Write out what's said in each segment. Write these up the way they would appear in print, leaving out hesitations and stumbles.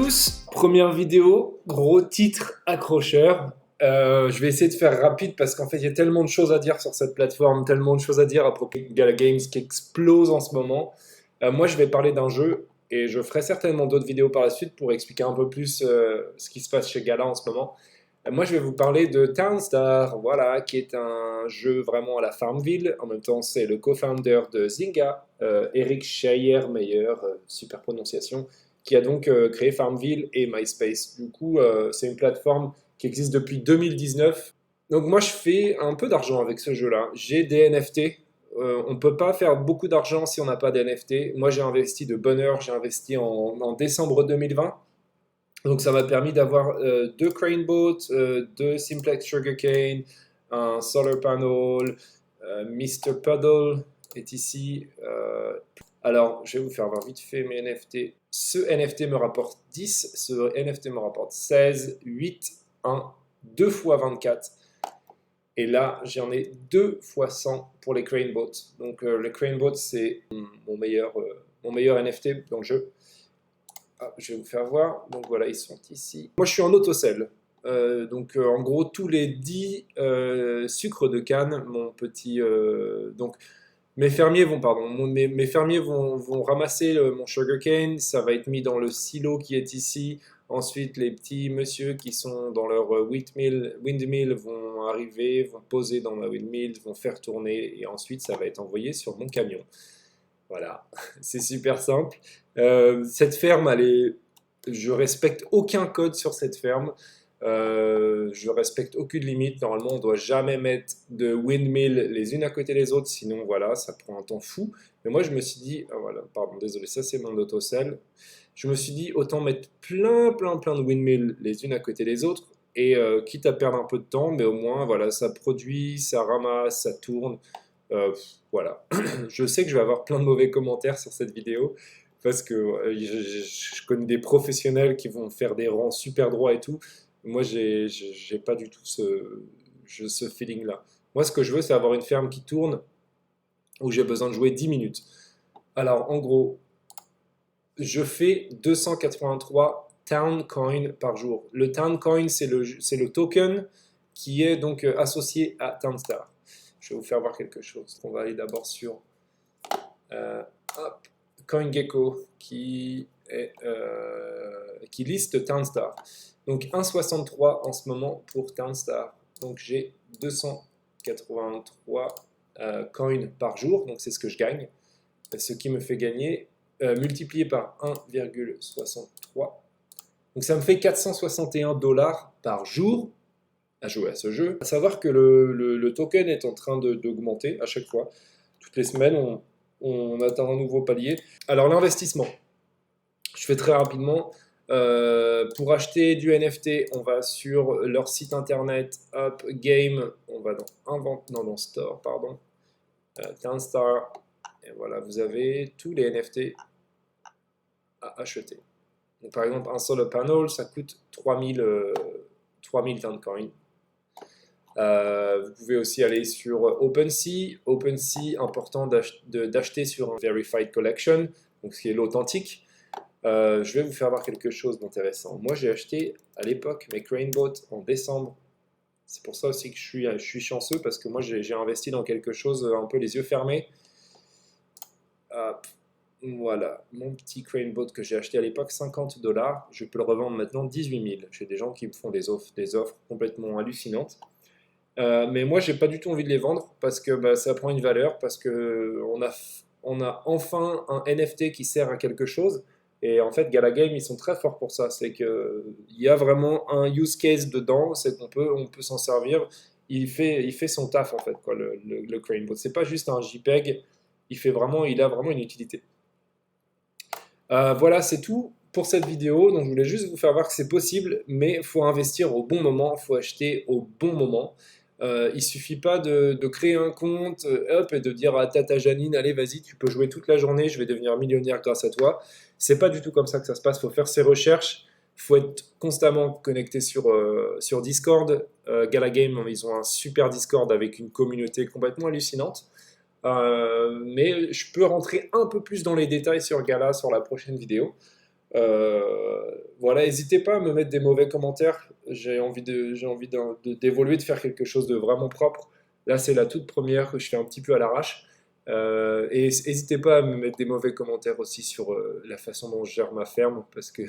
tous, première vidéo, gros titre accrocheur. Je vais essayer de faire rapide parce qu'en fait il y a tellement de choses à dire sur cette plateforme, tellement de choses à dire à propos de Gala Games qui explose en ce moment. Moi je vais parler d'un jeu et je ferai certainement d'autres vidéos par la suite pour expliquer un peu plus ce qui se passe chez Gala en ce moment. Moi je vais vous parler de Townstar, voilà, qui est un jeu vraiment à la Farmville. En même temps c'est le co-founder de Zynga, Eric Schleiermacher, super prononciation, qui a donc créé Farmville et MySpace. Du coup, c'est une plateforme qui existe depuis 2019. Donc moi, je fais un peu d'argent avec ce jeu-là. J'ai des NFT. On ne peut pas faire beaucoup d'argent si on n'a pas des NFT. Moi, j'ai investi de bonne heure. J'ai investi en décembre 2020. Donc ça m'a permis d'avoir deux Craneboat, deux Simplex Sugarcane, un Solar Panel, Mr. Puddle est ici. Alors, je vais vous faire voir vite fait mes NFT. Ce NFT me rapporte 10, ce NFT me rapporte 16, 8, 1, 2 fois 24. Et là, j'en ai 2 fois 100 pour les Craneboat. Donc, les Craneboat, c'est mon meilleur NFT dans le jeu. Ah, je vais vous faire voir. Donc voilà, ils sont ici. Moi, je suis en autosell. En gros, tous les 10 sucres de canne, mon petit. Donc, mes fermiers vont, pardon, mes fermiers vont ramasser mon sugarcane. Ça va être mis dans le silo qui est ici. Ensuite, les petits messieurs qui sont dans leur windmill vont arriver, vont poser dans ma windmill, vont faire tourner. Et ensuite, ça va être envoyé sur mon camion. Voilà, c'est super simple. Cette ferme, je respecte aucun code sur cette ferme. Je respecte aucune limite. Normalement, on ne doit jamais mettre de windmill les unes à côté des autres, sinon voilà, ça prend un temps fou. Mais moi, je me suis dit, ah, voilà, pardon, désolé, ça c'est mon autosell. Je me suis dit, autant mettre plein de windmill les unes à côté des autres, et quitte à perdre un peu de temps, mais au moins, voilà, ça produit, ça ramasse, ça tourne. Voilà. Je sais que je vais avoir plein de mauvais commentaires sur cette vidéo parce que je connais des professionnels qui vont faire des rangs super droits et tout. Moi, j'ai pas du tout ce feeling-là. Moi, ce que je veux, c'est avoir une ferme qui tourne où j'ai besoin de jouer 10 minutes. Alors, en gros, je fais 283 Town Coin par jour. Le Town Coin, c'est le token qui est donc associé à Townstar. Je vais vous faire voir quelque chose. On va aller d'abord sur CoinGecko qui liste Townstar. Donc 1,63 en ce moment pour Townstar. Donc j'ai 283 coins par jour. Donc c'est ce que je gagne. Ce qui me fait gagner multiplié par 1,63. Donc ça me fait 461 $ par jour à jouer à ce jeu. À savoir que le token est en train d'augmenter à chaque fois. Toutes les semaines, on atteint un nouveau palier. Alors l'investissement, je fais très rapidement. Pour acheter du NFT, on va sur leur site internet, Up Game, on va dans Store, pardon, Townstar, et voilà, vous avez tous les NFT à acheter. Donc, par exemple, un Solar Panel, ça coûte 3000 Towncoin. Vous pouvez aussi aller sur OpenSea. OpenSea, important d'acheter sur un Verified Collection, donc ce qui est l'authentique. Je vais vous faire voir quelque chose d'intéressant. Moi, j'ai acheté à l'époque mes Craneboat en décembre. C'est pour ça aussi que je suis chanceux parce que moi, j'ai investi dans quelque chose un peu les yeux fermés. Voilà, mon petit Craneboat que j'ai acheté à l'époque, 50 $. Je peux le revendre maintenant 18 000. J'ai des gens qui me font des offres complètement hallucinantes. Mais moi, j'ai pas du tout envie de les vendre parce que ça prend une valeur, parce que on a enfin un NFT qui sert à quelque chose. Et en fait, Gala Game, ils sont très forts pour ça. C'est qu'il y a vraiment un use case dedans, c'est qu'on on peut s'en servir. Il fait son taf, en fait, quoi, le Craneboat. C'est pas juste un JPEG, il a vraiment une utilité. Voilà, c'est tout pour cette vidéo. Donc, je voulais juste vous faire voir que c'est possible, mais il faut investir au bon moment, il faut acheter au bon moment. Il suffit pas de créer un compte et de dire à Tata Janine, allez vas-y, tu peux jouer toute la journée, je vais devenir millionnaire grâce à toi. C'est pas du tout comme ça que ça se passe. Il faut faire ses recherches, il faut être constamment connecté sur Discord. Gala Game, ils ont un super Discord avec une communauté complètement hallucinante. Mais je peux rentrer un peu plus dans les détails sur Gala sur la prochaine vidéo. Voilà, n'hésitez pas à me mettre des mauvais commentaires. D'évoluer, de faire quelque chose de vraiment propre. Là, c'est la toute première que je fais un petit peu à l'arrache. Et n'hésitez pas à me mettre des mauvais commentaires aussi sur la façon dont je gère ma ferme, parce que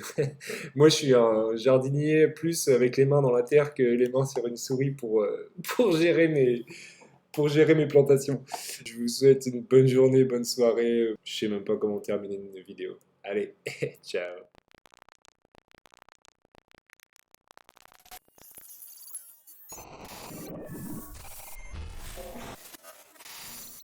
moi, je suis un jardinier plus avec les mains dans la terre que les mains sur une souris pour pour gérer mes plantations. Je vous souhaite une bonne journée, bonne soirée. Je sais même pas comment terminer une vidéo. Allez, ciao.